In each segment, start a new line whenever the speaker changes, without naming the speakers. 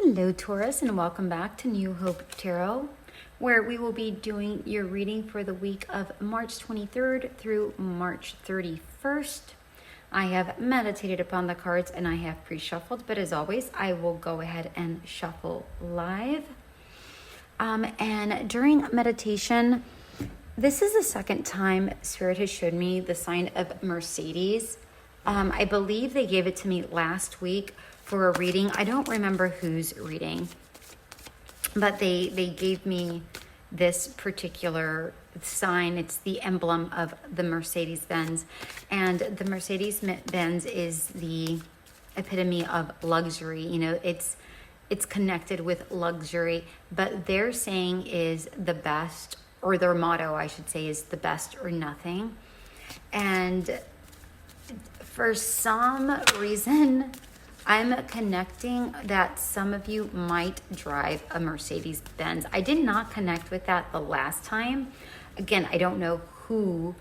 Hello Taurus, and welcome back to New Hope Tarot, where we will be doing your reading for the week of March 23rd through March 31st. I have meditated upon the cards and I have pre-shuffled, but as always, I will go ahead and shuffle live. And during meditation, this is the second time Spirit has showed me the sign of Mercedes. I believe they gave it to me last week for a reading. I don't remember whose reading, but they gave me this particular sign. It's the emblem of the Mercedes-Benz, and the Mercedes-Benz is the epitome of luxury. You know, it's connected with luxury, but their saying is the best, or their motto, I should say, is the best or nothing. And for some reason, I'm connecting that some of you might drive a Mercedes-Benz. I did not connect with that the last time. Again, I don't know whose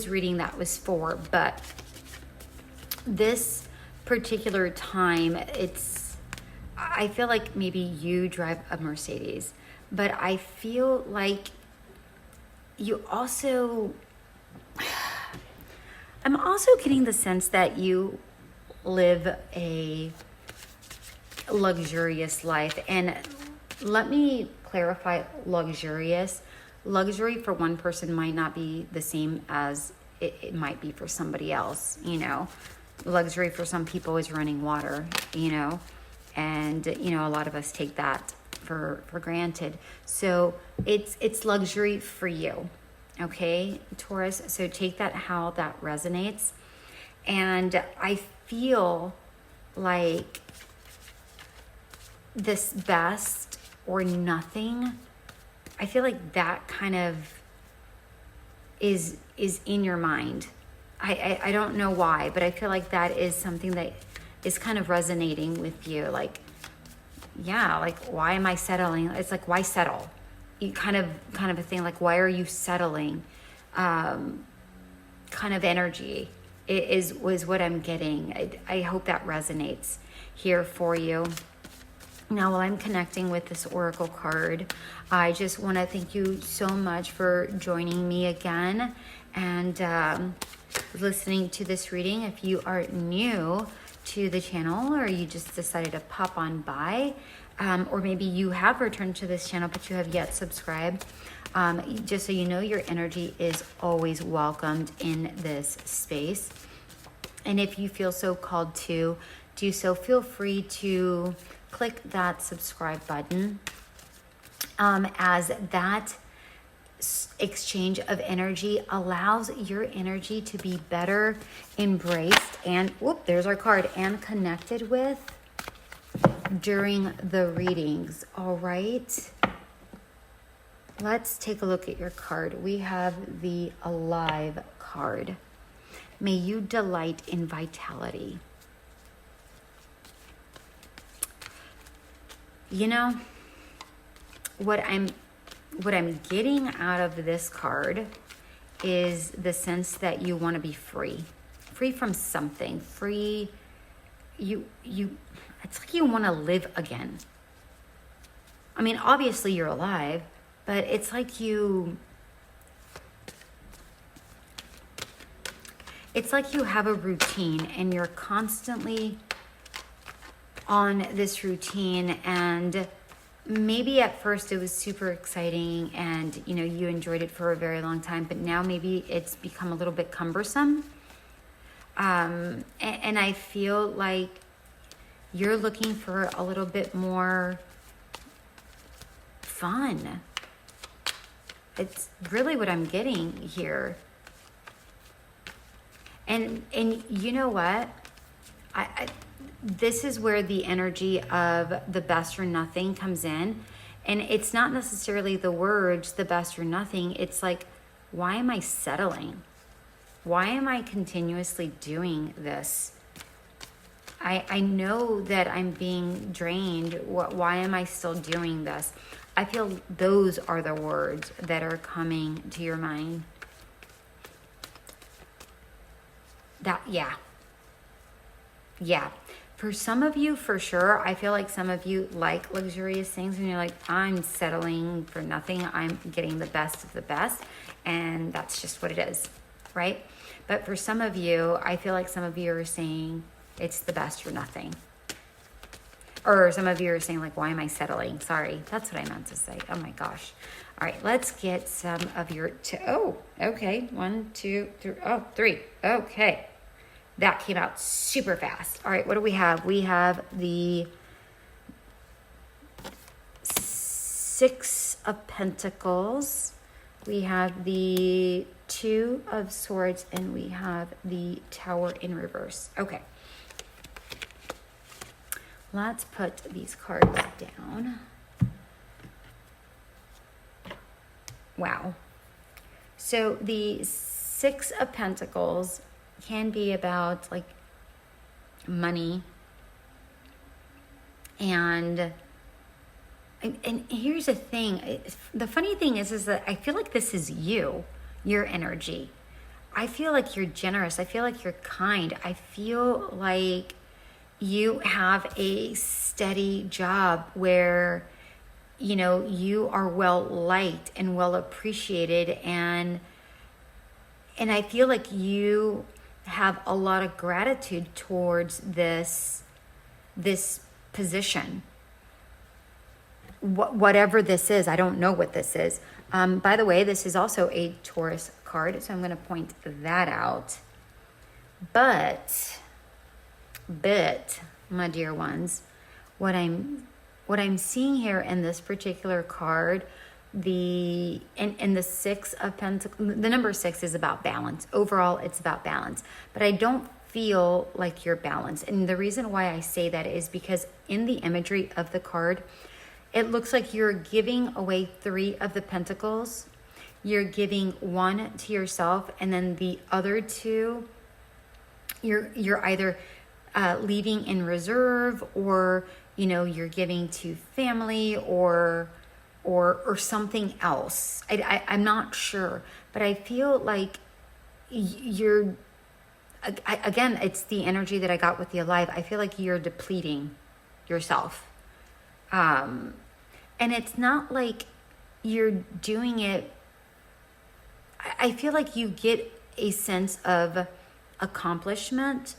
reading that was for, but this particular time, I feel like maybe you drive a Mercedes, but I feel like you also, I'm also getting the sense that you live a luxurious life. And let me clarify luxurious. Luxury for one person might not be the same as it might be for somebody else. You know, luxury for some people is running water, you know, and, you know, a lot of us take that for granted. So it's luxury for you. Okay, Taurus. So take that how that resonates. And I feel like this best or nothing, I feel like that kind of is in your mind. I don't know why, but I feel like that is something that is kind of resonating with you. Like, yeah, like, why am I settling? It's like, why settle? You kind of a thing, like, why are you settling? Kind of energy was what I'm getting. I hope that resonates here for you. Now, while I'm connecting with this oracle card, I just want to thank you so much for joining me again and listening to this reading. If you are new to the channel, or you just decided to pop on by, or maybe you have returned to this channel but you have yet subscribed, just so you know, your energy is always welcomed in this space. And if you feel so called to do so, feel free to click that subscribe button, as that exchange of energy allows your energy to be better embraced and, there's our card, and connected with during the readings. All right, let's take a look at your card. We have the Alive card. May you delight in vitality. You know, what I'm getting out of this card is the sense that you want to be free from something, it's like you want to live again. I mean, obviously you're alive, but it's like you have a routine and you're constantly on this routine, and maybe at first it was super exciting and, you know, you enjoyed it for a very long time, but now maybe it's become a little bit cumbersome. And I feel like you're looking for a little bit more fun. It's really what I'm getting here. And you know what? This is where the energy of the best or nothing comes in. And it's not necessarily the words, the best or nothing. It's like, why am I settling? Why am I continuously doing this? I know that I'm being drained. Why am I still doing this? I feel those are the words that are coming to your mind. Yeah. For some of you, for sure, I feel like some of you like luxurious things and you're like, I'm settling for nothing. I'm getting the best of the best. And that's just what it is, right? But for some of you, I feel like some of you are saying it's the best or nothing. Or some of you are saying like, why am I settling? Sorry, that's what I meant to say. Oh my gosh. All right, let's get some of your, oh, okay. 1, 2, 3, oh, 3. Okay. That came out super fast. All right, what do we have? We have the 6 of Pentacles. We have the 2 of Swords, and we have the Tower in reverse. Okay. Let's put these cards down. Wow. So the 6 of Pentacles can be about like money. And here's the thing. The funny thing is that I feel like this is you, your energy. I feel like you're generous. I feel like you're kind. I feel like you have a steady job where, you know, you are well liked and well appreciated. And I feel like you have a lot of gratitude towards this position. Whatever this is, I don't know what this is. By the way, this is also a Taurus card, so I'm going to point that out. But, my dear ones, what I'm seeing here in this particular card, the 6 of Pentacles, the number 6 is about balance. Overall, it's about balance. But I don't feel like you're balanced. And the reason why I say that is because in the imagery of the card, it looks like you're giving away 3 of the Pentacles. You're giving 1 to yourself, and then the other 2, you're either leaving in reserve, or you know, you're giving to family or something else. I'm not sure, but I feel like you're, again, it's the energy that I got with the Alive. I feel like you're depleting yourself. And it's not like you're doing it. I feel like you get a sense of accomplishment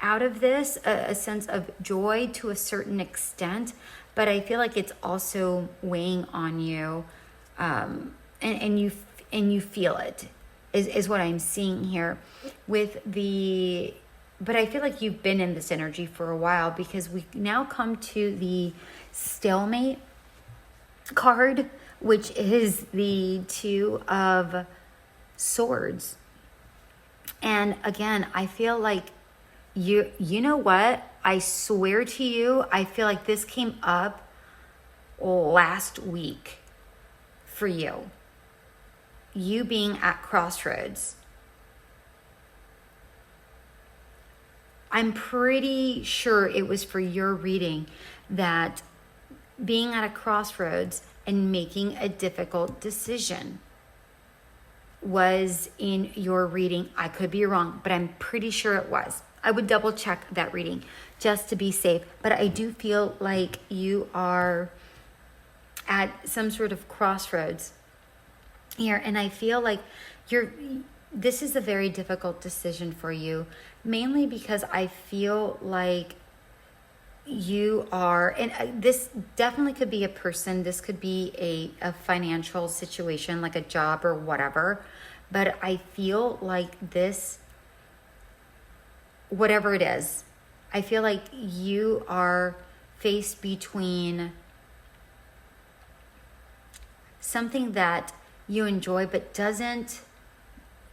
out of this, a sense of joy to a certain extent, but I feel like it's also weighing on you, and you feel it is what I'm seeing here with the. But I feel like you've been in this energy for a while, because we now come to the stalemate card, which is the 2 of Swords. And again, I feel like you know what? I swear to you, I feel like this came up last week for you. You being at crossroads. I'm pretty sure it was for your reading that being at a crossroads and making a difficult decision was in your reading. I could be wrong, but I'm pretty sure it was. I would double check that reading just to be safe. But I do feel like you are at some sort of crossroads here. And I feel like this is a very difficult decision for you, mainly because I feel like you are, and this definitely could be a person, this could be a financial situation, like a job or whatever, but I feel like this, whatever it is, I feel like you are faced between something that you enjoy but doesn't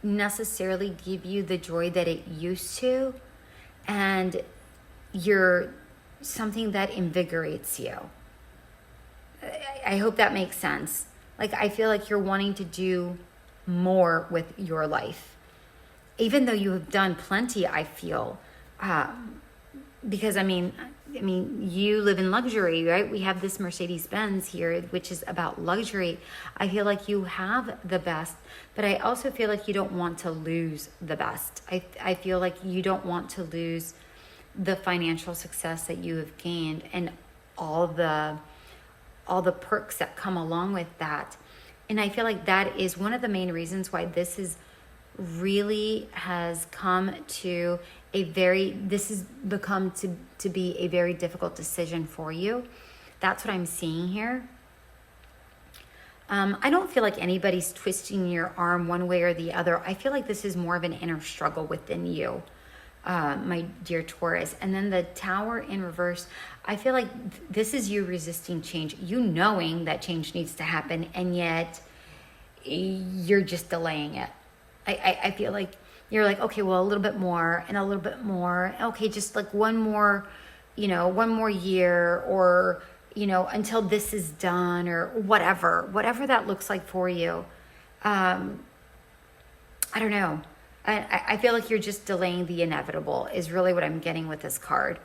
necessarily give you the joy that it used to, and you're something that invigorates you. I hope that makes sense. Like, I feel like you're wanting to do more with your life, even though you have done plenty. I feel because I mean you live in luxury, right? We have this Mercedes-Benz here, which is about luxury. I feel like you have the best, but I also feel like you don't want to lose the best. I feel like you don't want to lose the financial success that you have gained and all the perks that come along with that. And I feel like that is one of the main reasons why this is really has come to this has become to be a very difficult decision for you. That's what I'm seeing here. I don't feel like anybody's twisting your arm one way or the other. I feel like this is more of an inner struggle within you, my dear Taurus. And then the Tower in reverse, I feel like this is you resisting change, you knowing that change needs to happen, and yet you're just delaying it. I feel like you're like, okay, well, a little bit more and a little bit more. Okay, just like one more year, or, until this is done, or whatever that looks like for you. I don't know. I feel like you're just delaying the inevitable is really what I'm getting with this card.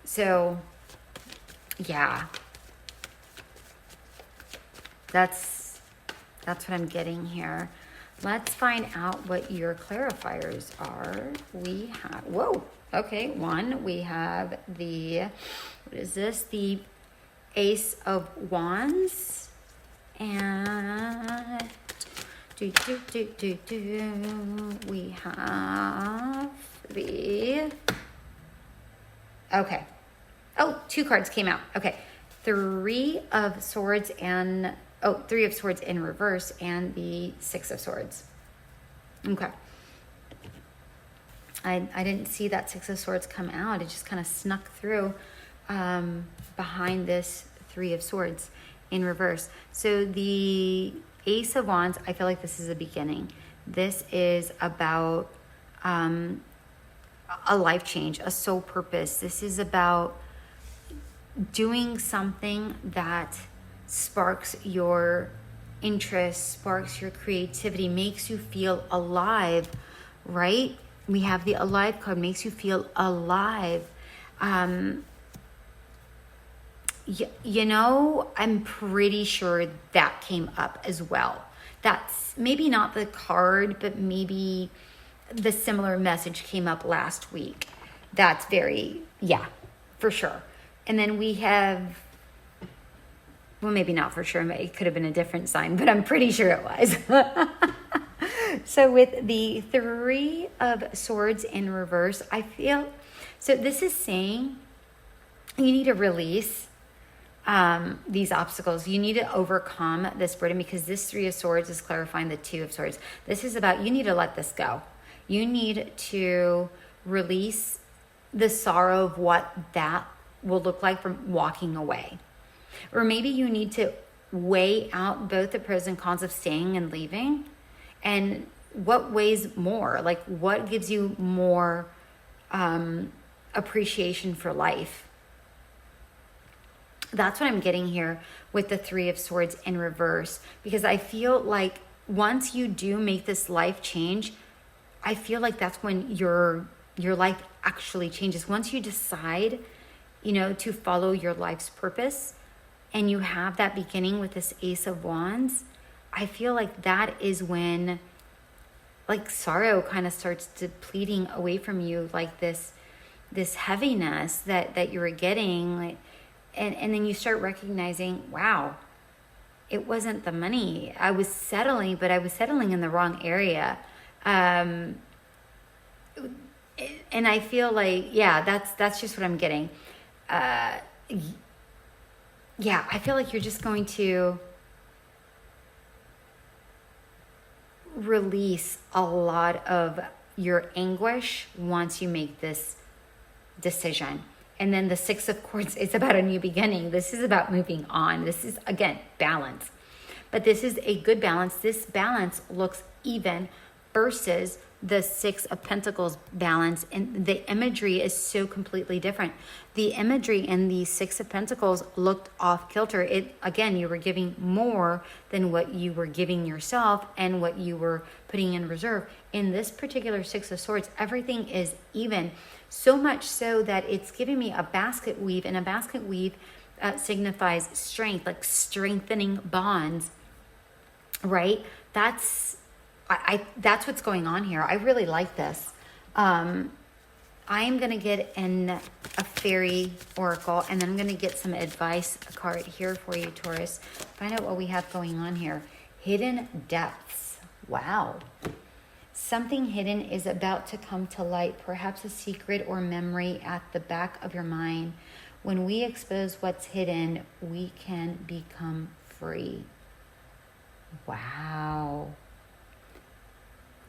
So, yeah. That's what I'm getting here. Let's find out what your clarifiers are. We have, one, we have what is this? The Ace of Wands. And we have two cards came out. Okay. Three of Swords in reverse, and the Six of Swords. Okay. I didn't see that Six of Swords come out. It just kind of snuck through behind this Three of Swords in reverse. So the Ace of Wands, I feel like this is a beginning. This is about a life change, a soul purpose. This is about doing something that sparks your interest, sparks your creativity, makes you feel alive, right? We have the Alive card, makes you feel alive. I'm pretty sure that came up as well. That's maybe not the card, but maybe the similar message came up last week. That's for sure. And then we have, well, maybe not for sure. It could have been a different sign, but I'm pretty sure it was. So with the Three of Swords in reverse, I feel, so this is saying you need to release these obstacles. You need to overcome this burden, because this Three of Swords is clarifying the Two of Swords. This is about, you need to let this go. You need to release the sorrow of what that will look like from walking away. Or maybe you need to weigh out both the pros and cons of staying and leaving, and what weighs more, like what gives you more appreciation for life. That's what I'm getting here with the Three of Swords in reverse, because I feel like once you do make this life change, I feel like that's when your life actually changes. Once you decide, to follow your life's purpose, and you have that beginning with this Ace of Wands, I feel like that is when, like, sorrow kind of starts depleting away from you, like this heaviness that you were getting, like, and then you start recognizing, wow, it wasn't the money. I was settling, but I was settling in the wrong area. And I feel like, that's just what I'm getting. I feel like you're just going to release a lot of your anguish once you make this decision. And then the Six of Swords is about a new beginning. This is about moving on. This is, again, balance. But this is a good balance. This balance looks even versus the Six of Pentacles balance, and the imagery is so completely different. The imagery in the Six of Pentacles looked off kilter. Again, you were giving more than what you were giving yourself and what you were putting in reserve. In this particular Six of Swords, everything is even, so much so that it's giving me a basket weave, and a basket weave signifies strength, like strengthening bonds, right? That's what's going on here. I really like this. I I am going to get a fairy oracle, and then I'm going to get some advice card here for you, Taurus. Find out what we have going on here. Hidden depths. Wow. Something hidden is about to come to light, perhaps a secret or memory at the back of your mind. When we expose what's hidden, we can become free. Wow.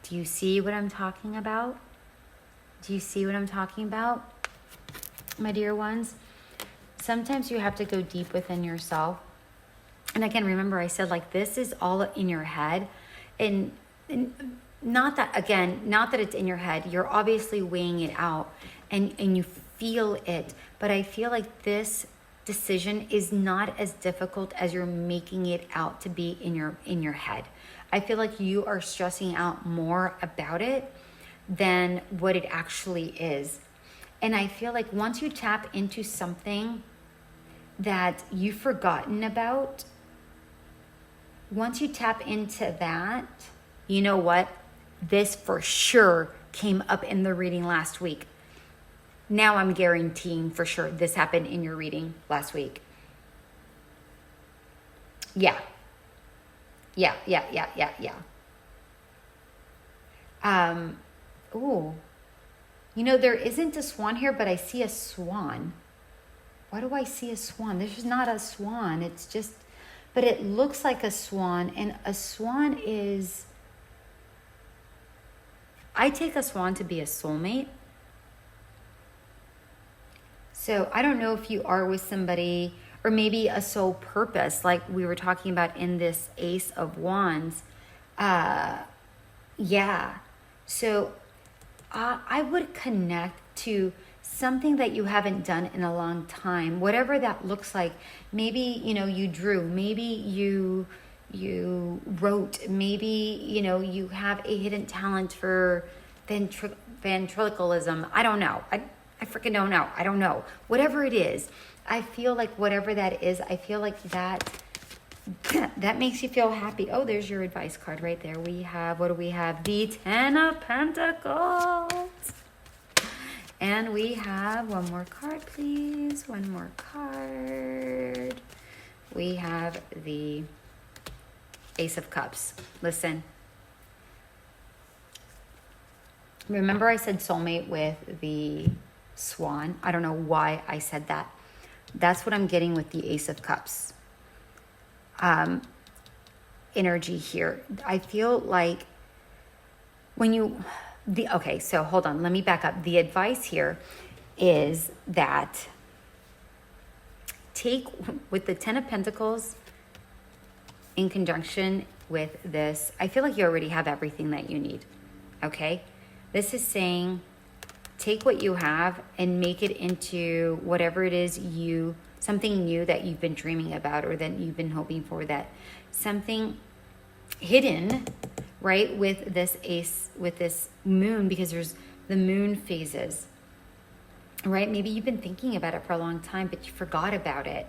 Do you see what I'm talking about? Do you see what I'm talking about, my dear ones? Sometimes you have to go deep within yourself. And again, remember I said like this is all in your head. And not that it's in your head. You're obviously weighing it out and you feel it. But I feel like this decision is not as difficult as you're making it out to be in your head. I feel like you are stressing out more about it than what it actually is. And I feel like once you tap into something that you've forgotten about, once you tap into that, you know what? This for sure came up in the reading last week. Now I'm guaranteeing for sure this happened in your reading last week. Yeah. Ooh. You know, there isn't a swan here, but I see a swan. Why do I see a swan? This is not a swan. It's just, but it looks like a swan. And a swan is, I take a swan to be a soulmate. So I don't know if you are with somebody, or maybe a soul purpose, like we were talking about in this Ace of Wands. Yeah. So I would connect to something that you haven't done in a long time, whatever that looks like. Maybe, you drew, maybe you wrote, maybe, you have a hidden talent for ventriloquism. I don't know. I freaking don't know. I don't know. Whatever it is, I feel like whatever that is, I feel like that makes you feel happy. Oh, there's your advice card right there. We have, what do we have? The 10 of Pentacles. And we have one more card, please. One more card. We have the Ace of Cups. Listen. Remember I said soulmate with the swan? I don't know why I said that. That's what I'm getting with the Ace of Cups. Energy here. I feel like okay, so hold on, let me back up. The advice here is that take with the 10 of Pentacles in conjunction with this. I feel like you already have everything that you need. Okay. This is saying take what you have and make it into whatever it is something new that you've been dreaming about or that you've been hoping for, that something hidden, right, with this ace, with this moon, because there's the moon phases, right? Maybe you've been thinking about it for a long time, but you forgot about it.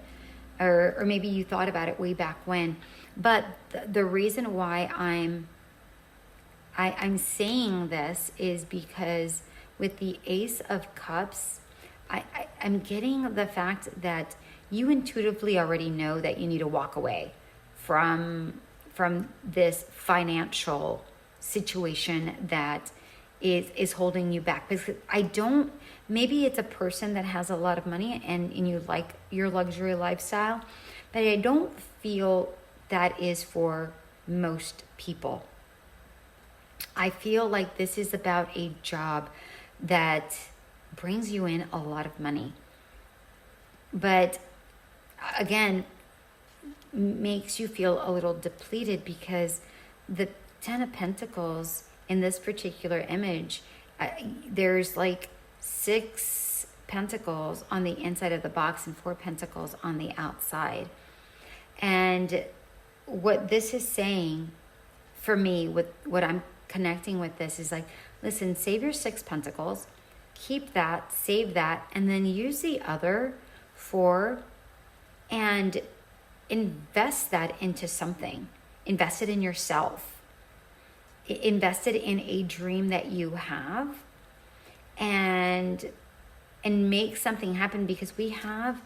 Or maybe you thought about it way back when. But the reason why I'm saying this is because with the Ace of Cups, I'm getting the fact that you intuitively already know that you need to walk away from this financial situation that is holding you back. Because maybe it's a person that has a lot of money and you like your luxury lifestyle, but I don't feel that is for most people. I feel like this is about a job that brings you in a lot of money, but again, makes you feel a little depleted, because the 10 of Pentacles in this particular image, there's like 6 pentacles on the inside of the box and 4 pentacles on the outside. And what this is saying for me, with what I'm connecting with this, is like, listen, save your 6 pentacles, keep that, save that, and then use the other 4 and invest that into something. Invest it in yourself. Invest it in a dream that you have, and make something happen, because we have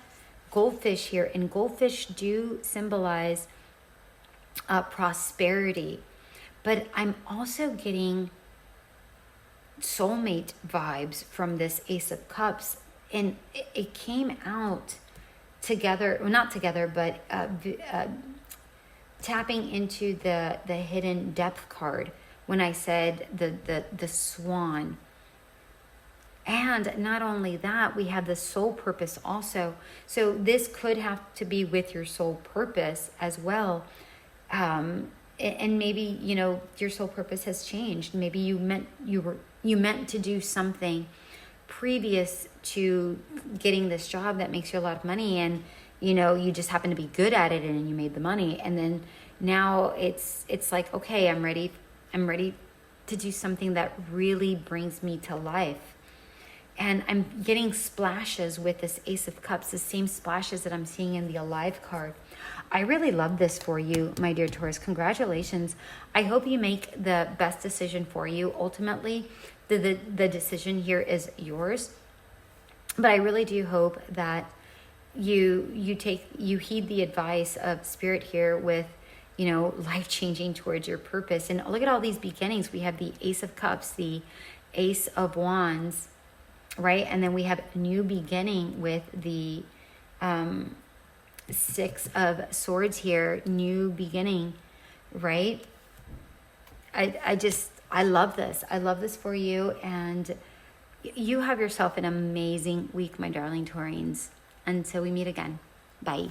goldfish here, and goldfish do symbolize prosperity. But I'm also getting soulmate vibes from this Ace of Cups, and it came out together, well, not together, but tapping into the hidden depth card when I said the swan. And not only that, we have the soul purpose also. So this could have to be with your soul purpose as well. And maybe, you know, your soul purpose has changed. Maybe you meant to do something previous to getting this job that makes you a lot of money, and you know, you just happen to be good at it and you made the money. And then now it's like, okay, I'm ready to do something that really brings me to life. And I'm getting splashes with this Ace of Cups, the same splashes that I'm seeing in the Alive card. I really love this for you, my dear Taurus. Congratulations. I hope you make the best decision for you. Ultimately, the decision here is yours. But I really do hope that you heed the advice of Spirit here with, you know, life-changing towards your purpose. And look at all these beginnings. We have the Ace of Cups, the Ace of Wands, right? And then we have a new beginning with the Six of Swords here, new beginning, right? I love this. I love this for you. And you have yourself an amazing week, my darling Taurines. Until we meet again. Bye.